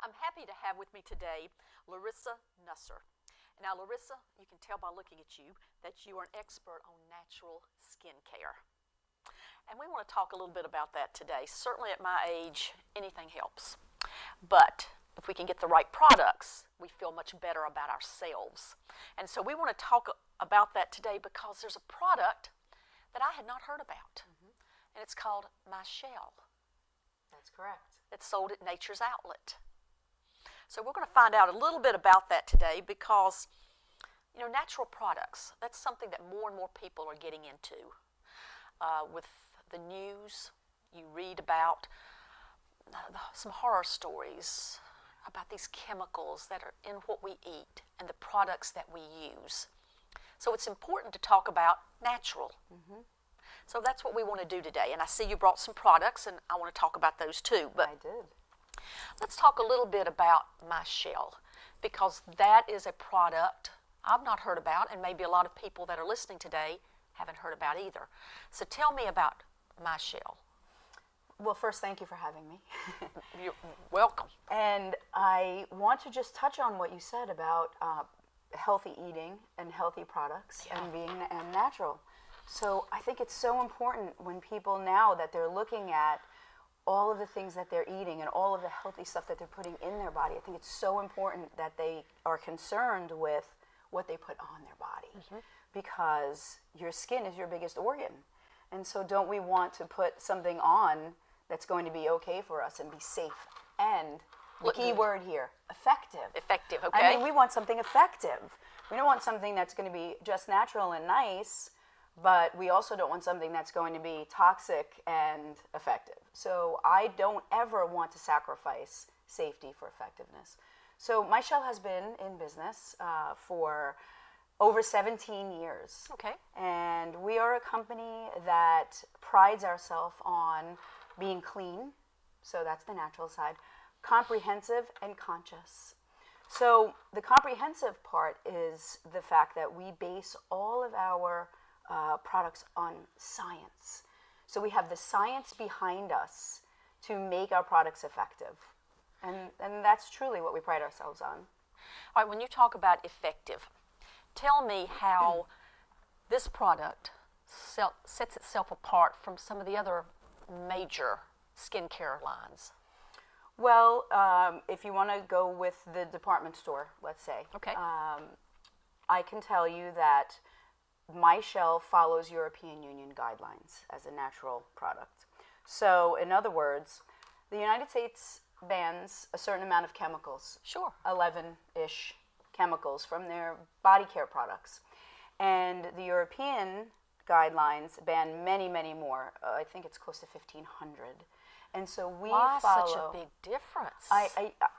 I'm happy to have with me today Larissa Nusser. Now, Larissa, you can tell by looking at you that you are an expert on natural skin care. And we want to talk a little bit about that today. Certainly at my age, anything helps. But if we can get the right products, we feel much better about ourselves. And so we want to talk about that today because there's a product that I had not heard about. And it's called MyChelle. That's correct. It's sold at Nature's Outlet. So we're going to find out a little bit about that today because, natural products, that's something that more and more people are getting into. With the news, you read about some horror stories about these chemicals that are in what we eat and the products that we use. So it's important to talk about natural. So that's what we want to do today. And I see you brought some products, and I want to talk about those too. But I did. let's talk a little bit about MyChelle, because that is a product I've not heard about, and maybe a lot of people that are listening today haven't heard about either. So tell me about MyChelle. Well, first, thank you for having me. You're welcome. And I want to just touch on what you said about healthy eating and healthy products and being natural. So I think it's so important when people now that they're looking at all of the things that they're eating and all of the healthy stuff that they're putting in their body, I think it's so important that they are concerned with what they put on their body, because your skin is your biggest organ. And so don't we want to put something on that's going to be okay for us and be safe and, the key word here, effective. Effective, okay. I mean, we want something effective. We don't want something that's going to be just natural and nice, but we also don't want something that's going to be toxic and effective. So I don't ever want to sacrifice safety for effectiveness. So MyChelle has been in business for over 17 years. Okay. And we are a company that prides ourselves on being clean, so that's the natural side, comprehensive and conscious. So the comprehensive part is the fact that we base all of our products on science. So we have the science behind us to make our products effective. And that's truly what we pride ourselves on. All right, when you talk about effective, tell me how this product sets itself apart from some of the other major skincare lines. Well, if you want to go with the department store, let's say, Okay. I can tell you that MyChelle follows European Union guidelines as a natural product. So, in other words, the United States bans a certain amount of chemicals. Sure. 11-ish chemicals from their body care products. And the European guidelines ban many, many more. I think it's close to 1,500. And so we Why follow. such a big difference?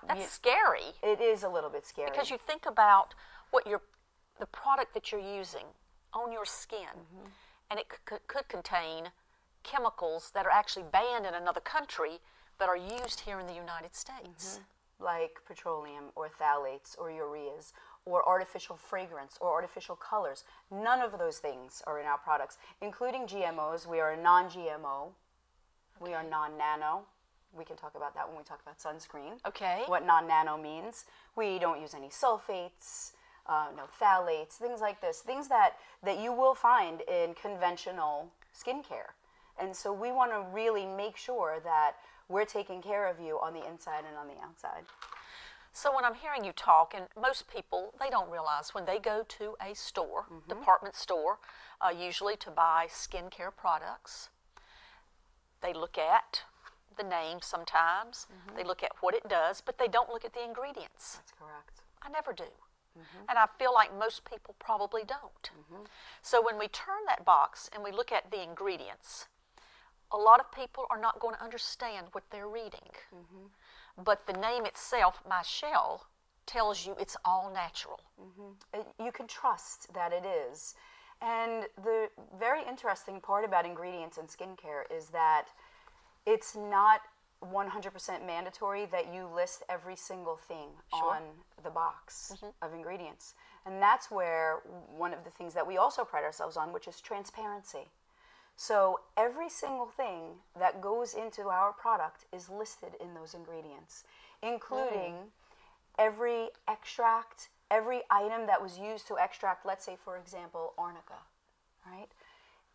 That's scary. It is a little bit scary. Because you think about the product that you're using on your skin, and it could contain chemicals that are actually banned in another country but are used here in the United States. Like petroleum or phthalates or ureas or artificial fragrance or artificial colors. None of those things are in our products, including GMOs. We are a non-GMO. We are non-nano. We can talk about that when we talk about sunscreen. Okay. What non-nano means. We don't use any sulfates, no phthalates, things like this. Things that you will find in conventional skincare. And so we want to really make sure that we're taking care of you on the inside and on the outside. So when I'm hearing you talk, and most people, they don't realize when they go to a store, department store, usually to buy skincare products, they look at the name sometimes, they look at what it does, but they don't look at the ingredients. That's correct. I never do. And I feel like most people probably don't. So when we turn that box and we look at the ingredients, a lot of people are not going to understand what they're reading. But the name itself, MyChelle, tells you it's all natural. You can trust that it is. And the very interesting part about ingredients in skincare is that it's not 100% mandatory that you list every single thing on the box of ingredients. And that's where one of the things that we also pride ourselves on, which is transparency. So every single thing that goes into our product is listed in those ingredients. including every extract, every item that was used to extract, let's say, for example, arnica, right?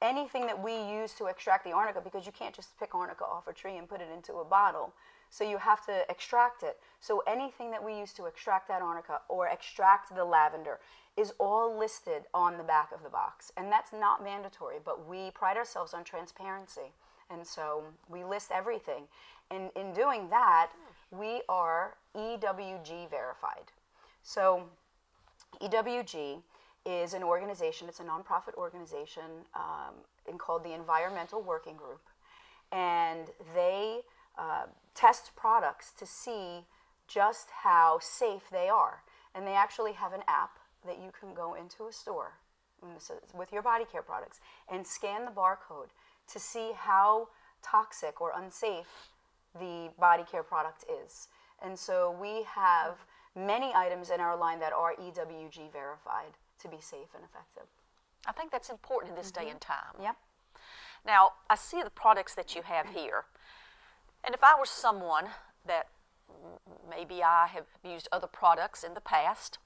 Anything that we use to extract the arnica, because you can't just pick arnica off a tree and put it into a bottle. So you have to extract it. So anything that we use to extract that arnica or extract the lavender is all listed on the back of the box. And that's not mandatory, but we pride ourselves on transparency. And so we list everything. And in doing that, we are EWG verified. So EWG is an organization, it's a nonprofit organization called the Environmental Working Group. And they test products to see just how safe they are. And they actually have an app that you can go into a store with your body care products and scan the barcode to see how toxic or unsafe the body care product is. And so we have many items in our line that are EWG verified to be safe and effective. I think that's important in this day and time. Yep. Now, I see the products that you have here. And if I were someone that maybe I have used other products in the past,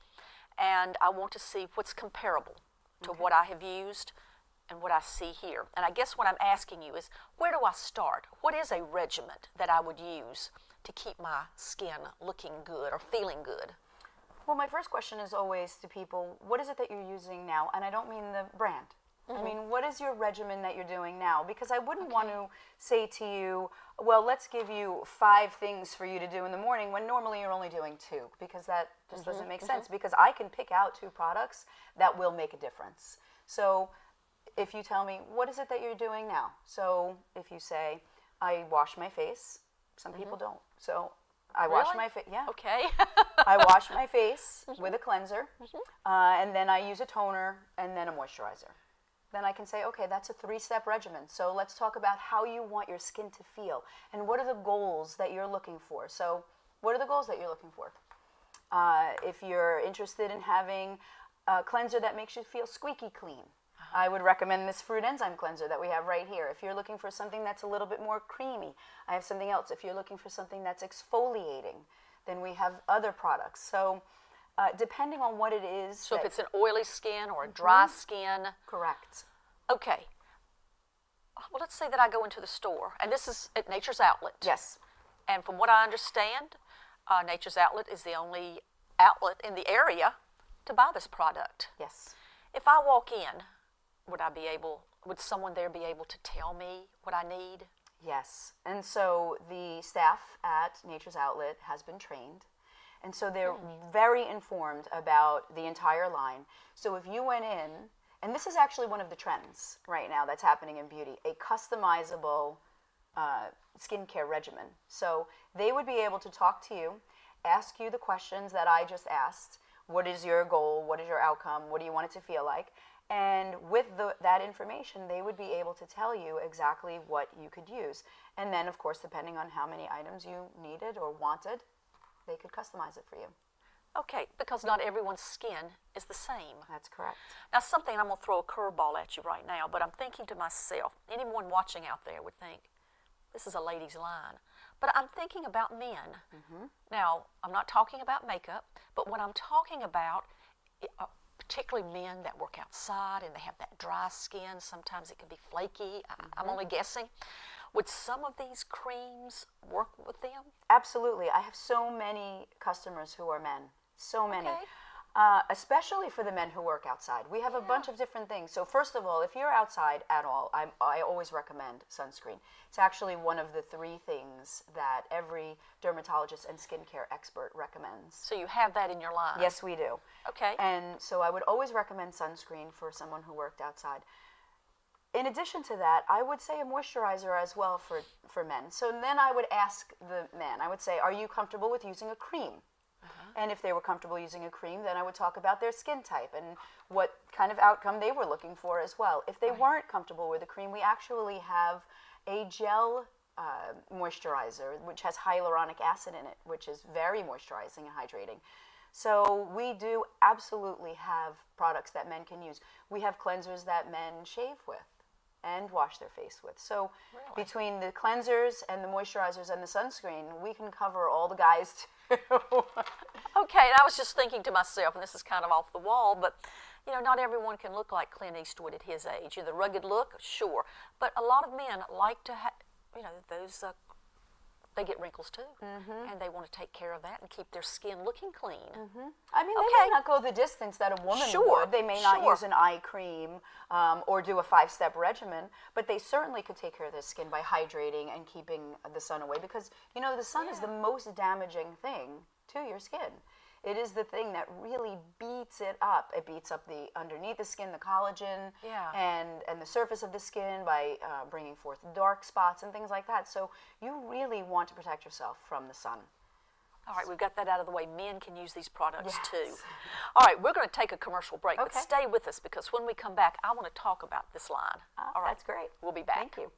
and I want to see what's comparable to what I have used and what I see here. And I guess what I'm asking you is, where do I start? What is a regimen that I would use to keep my skin looking good or feeling good? Well, my first question is always to people, what is it that you're using now? And I don't mean the brand. I mean, what is your regimen that you're doing now? Because I wouldn't want to say to you, well, let's give you 5 things for you to do in the morning when normally you're only doing 2, because that just doesn't make sense. Because I can pick out 2 products that will make a difference. So if you tell me, what is it that you're doing now? So if you say, I wash my face, some people don't. So I wash my face, yeah. Okay. I wash my face with a cleanser, and then I use a toner, and then a moisturizer. Then I can say, okay, that's a 3-step regimen. So let's talk about how you want your skin to feel, and what are the goals that you're looking for. So what are the goals that you're looking for? If you're interested in having a cleanser that makes you feel squeaky clean, I would recommend this fruit enzyme cleanser that we have right here. If you're looking for something that's a little bit more creamy, I have something else. If you're looking for something that's exfoliating, then we have other products. So depending on what it is. So if it's an oily skin or a dry skin. Correct. Okay. Well, let's say that I go into the store, and this is at Nature's Outlet. Yes. And from what I understand, Nature's Outlet is the only outlet in the area to buy this product. Yes. If I walk in, would someone there be able to tell me what I need? Yes. And so the staff at Nature's Outlet has been trained. And so they're very informed about the entire line. So if you went in, and this is actually one of the trends right now that's happening in beauty, a customizable skincare regimen. So they would be able to talk to you, ask you the questions that I just asked. What is your goal? What is your outcome? What do you want it to feel like? And with that information, they would be able to tell you exactly what you could use. And then, of course, depending on how many items you needed or wanted, they could customize it for you. Okay, because not everyone's skin is the same. That's correct. Now, something, I'm going to throw a curveball at you right now, but I'm thinking to myself, anyone watching out there would think, this is a ladies' line. But I'm thinking about men. Now, I'm not talking about makeup, but what I'm talking about, particularly men that work outside and they have that dry skin, sometimes it can be flaky. I'm only guessing. Would some of these creams work with them? Absolutely. I have so many customers who are men. So many. Okay. Especially for the men who work outside. We have a bunch of different things. So first of all, if you're outside at all, I always recommend sunscreen. It's actually one of the 3 things that every dermatologist and skincare expert recommends. So you have that in your line? Yes, we do. Okay. And so I would always recommend sunscreen for someone who worked outside. In addition to that, I would say a moisturizer as well for men. So then I would ask the men, I would say, are you comfortable with using a cream? And if they were comfortable using a cream, then I would talk about their skin type and what kind of outcome they were looking for as well. If they weren't comfortable with a cream, we actually have a gel moisturizer, which has hyaluronic acid in it, which is very moisturizing and hydrating. So we do absolutely have products that men can use. We have cleansers that men shave with. and wash their face with. So Really? between the cleansers and the moisturizers and the sunscreen, we can cover all the guys too. Okay, and I was just thinking to myself, and this is kind of off the wall, but you know, not everyone can look like Clint Eastwood at his age. You know, the rugged look, sure, but a lot of men like to have, you know, those. They get wrinkles too, and they want to take care of that and keep their skin looking clean. I mean, they may not go the distance that a woman would. They may not use an eye cream or do a 5-step regimen, but they certainly could take care of their skin by hydrating and keeping the sun away, because, you know, the sun is the most damaging thing to your skin. It is the thing that really beats it up. It beats up the underneath the skin, the collagen, and the surface of the skin by bringing forth dark spots and things like that. So you really want to protect yourself from the sun. All right, we've got that out of the way. Men can use these products too. All right, we're going to take a commercial break, but stay with us, because when we come back, I want to talk about this line. All right, that's great. We'll be back. Thank you.